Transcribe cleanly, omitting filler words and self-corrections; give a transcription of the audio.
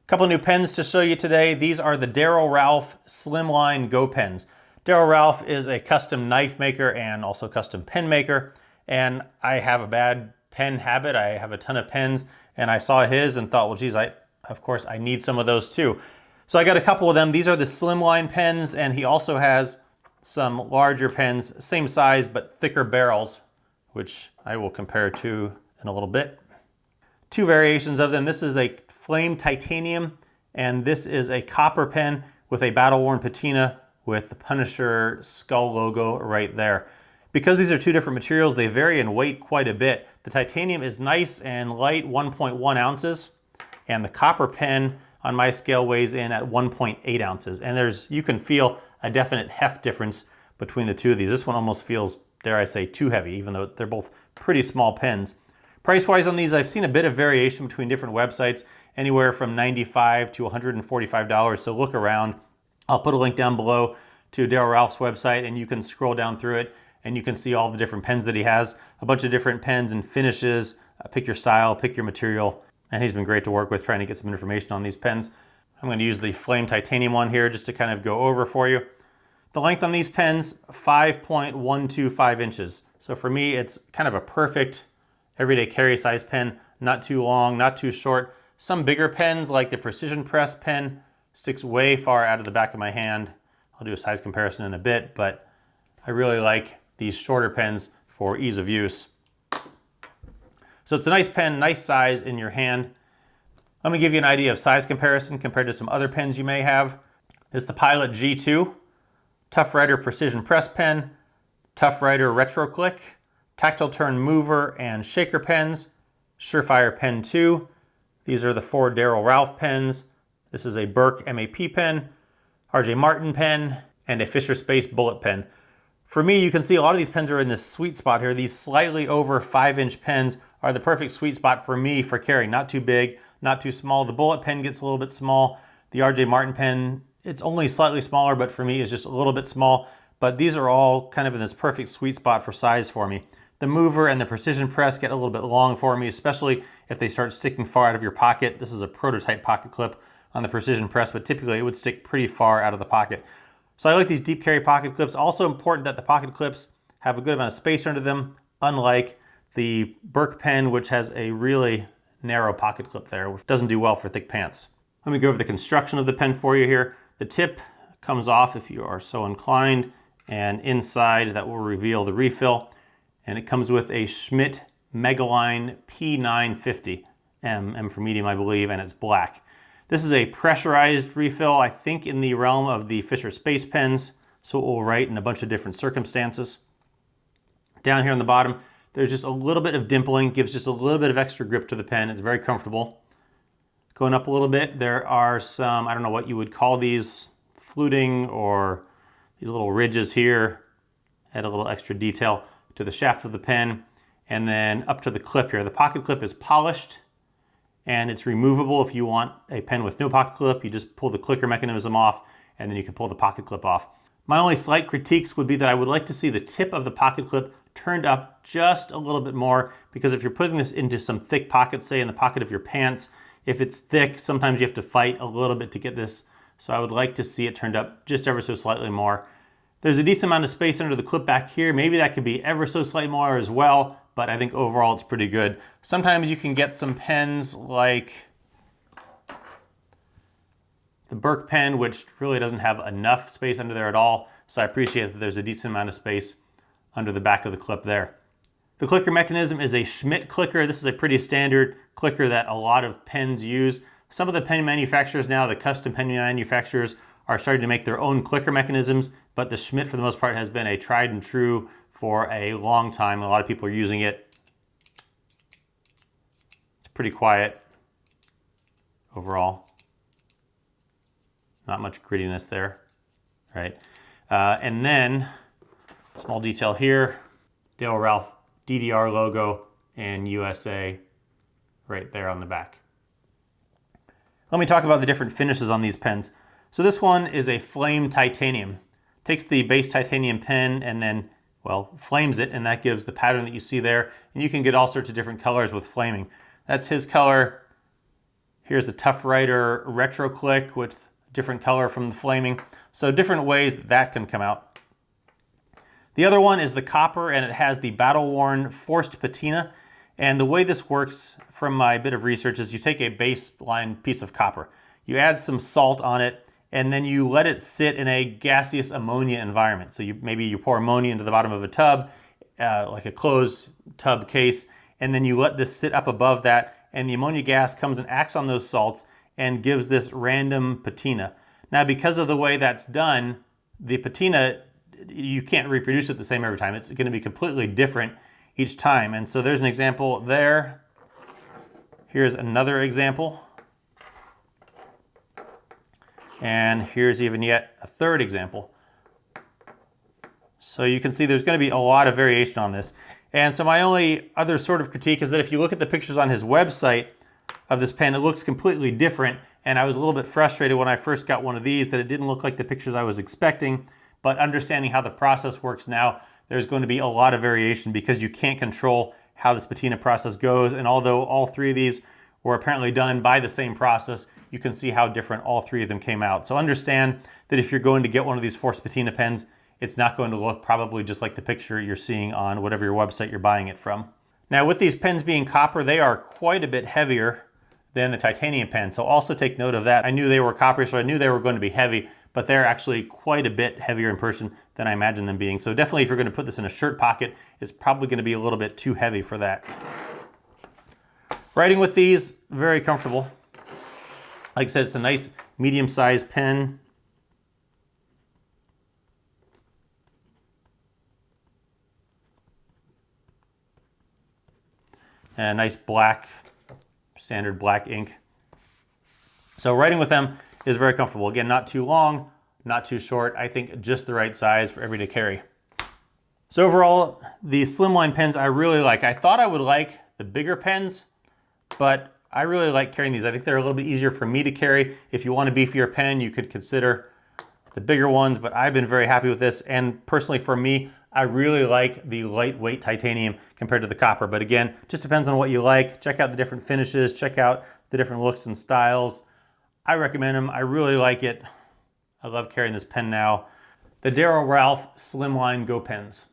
Couple new pens to show you today. These are the Darrel Ralph Slimline GoPens. Darrel Ralph is a custom knife maker and also custom pen maker. And I have a bad pen habit. I have a ton of pens, and I saw his and thought, well, geez, of course I need some of those too. So I got a couple of them. These are the Slimline pens, and he also has some larger pens, same size but thicker barrels, which I will compare to in a little bit. Two variations of them. This is a flame titanium, and this is a copper pen with a battle-worn patina with the Punisher skull logo right there. Because these are two different materials, they vary in weight quite a bit. The titanium is nice and light, 1.1 ounces, and the copper pen on my scale weighs in at 1.8 ounces. And you can feel a definite heft difference between the two of these. This one almost feels, dare I say, too heavy, even though they're both pretty small pens. Price-wise on these, I've seen a bit of variation between different websites, anywhere from $95 to $145, so look around. I'll put a link down below to Darrel Ralph's website, and you can scroll down through it, and you can see all the different pens that he has, a bunch of different pens and finishes. Pick your style, pick your material, and he's been great to work with trying to get some information on these pens. I'm going to use the flame titanium one here just to kind of go over for you. The length on these pens, 5.125 inches. So for me, it's kind of a perfect everyday carry size pen, not too long, not too short. Some bigger pens like the Precision Press pen sticks way far out of the back of my hand. I'll do a size comparison in a bit, but I really like these shorter pens for ease of use. So it's a nice pen, nice size in your hand. Let me give you an idea of size comparison compared to some other pens you may have. This is the Pilot G2, Tough Rider Precision Press pen, Tough Rider Retro Click, Tactile Turn Mover and Shaker pens, Surefire Pen 2. These are the 4 Darrel Ralph pens. This is a Burke MAP pen, RJ Martin pen, and a Fisher Space Bullet pen. For me, you can see a lot of these pens are in this sweet spot here. These slightly over 5-inch pens are the perfect sweet spot for me for carrying. Not too big, not too small. The Bullet pen gets a little bit small. The RJ Martin pen, it's only slightly smaller, but for me, it's just a little bit small. But these are all kind of in this perfect sweet spot for size for me. The mover and the precision press get a little bit long for me, especially if they start sticking far out of your pocket. This is a prototype pocket clip on the precision press, but typically it would stick pretty far out of the pocket. So I like these deep carry pocket clips. Also important that the pocket clips have a good amount of space under them, unlike the Burke pen, which has a really narrow pocket clip there, which doesn't do well for thick pants. Let me go over the construction of the pen for you here. The tip comes off if you are so inclined, and inside that will reveal the refill. And it comes with a Schmidt Megaline P950, M for medium, I believe, and it's black. This is a pressurized refill, I think in the realm of the Fisher Space pens, so it will write in a bunch of different circumstances. Down here on the bottom, there's just a little bit of dimpling, gives just a little bit of extra grip to the pen. It's very comfortable. Going up a little bit, there are some, I don't know what you would call these, fluting or these little ridges here. Add a little extra detail to the shaft of the pen, and then up to the clip here. The pocket clip is polished and it's removable. If you want a pen with no pocket clip, you just pull the clicker mechanism off and then you can pull the pocket clip off. My only slight critiques would be that I would like to see the tip of the pocket clip turned up just a little bit more, because if you're putting this into some thick pockets, say in the pocket of your pants, if it's thick, sometimes you have to fight a little bit to get this. So I would like to see it turned up just ever so slightly more. There's a decent amount of space under the clip back here. Maybe that could be ever so slightly more as well, but I think overall it's pretty good. Sometimes you can get some pens like the Burke pen, which really doesn't have enough space under there at all. So I appreciate that there's a decent amount of space under the back of the clip there. The clicker mechanism is a Schmidt clicker. This is a pretty standard clicker that a lot of pens use. Some of the pen manufacturers now, the custom pen manufacturers, are starting to make their own clicker mechanisms, but the Schmidt for the most part has been a tried and true for a long time. A lot of people are using it. It's pretty quiet overall. Not much grittiness there, right? And then, small detail here, Darrel Ralph DDR logo and USA right there on the back. Let me talk about the different finishes on these pens. So this one is a flame titanium. Takes the base titanium pen and then, well, flames it, and that gives the pattern that you see there. And you can get all sorts of different colors with flaming. That's his color. Here's a Tough Rider Retro Click with different color from the flaming. So different ways that can come out. The other one is the copper, and it has the battle-worn forced patina. And the way this works from my bit of research is you take a baseline piece of copper, you add some salt on it, and then you let it sit in a gaseous ammonia environment. So maybe you pour ammonia into the bottom of a tub, like a closed tub case, and then you let this sit up above that, and the ammonia gas comes and acts on those salts and gives this random patina. Now, because of the way that's done, the patina, you can't reproduce it the same every time. It's going to be completely different each time. And so there's an example there. Here's another example. And here's even yet a third example. So you can see there's going to be a lot of variation on this. And so my only other sort of critique is that if you look at the pictures on his website of this pen, it looks completely different. And I was a little bit frustrated when I first got one of these that it didn't look like the pictures I was expecting. But understanding how the process works now, there's going to be a lot of variation because you can't control how this patina process goes. And although all three of these were apparently done by the same process, you can see how different all three of them came out. So understand that if you're going to get one of these forced patina pens, it's not going to look probably just like the picture you're seeing on whatever your website you're buying it from. Now, with these pens being copper, they are quite a bit heavier than the titanium pen. So also take note of that. I knew they were copper, so I knew they were going to be heavy, but they're actually quite a bit heavier in person than I imagined them being. So definitely if you're going to put this in a shirt pocket, it's probably going to be a little bit too heavy for that. Writing with these, very comfortable. Like I said, it's a nice medium-sized pen. And a nice black, standard black ink. So writing with them is very comfortable. Again, not too long, not too short. I think just the right size for everyday carry. So overall, the Slimline pens I really like. I thought I would like the bigger pens, but I really like carrying these. I think they're a little bit easier for me to carry. If you want a beefier pen, you could consider the bigger ones, but I've been very happy with this. And personally for me, I really like the lightweight titanium compared to the copper. But again, just depends on what you like. Check out the different finishes, check out the different looks and styles. I recommend them. I really like it. I love carrying this pen now. The Darrel Ralph Slimline GoPens.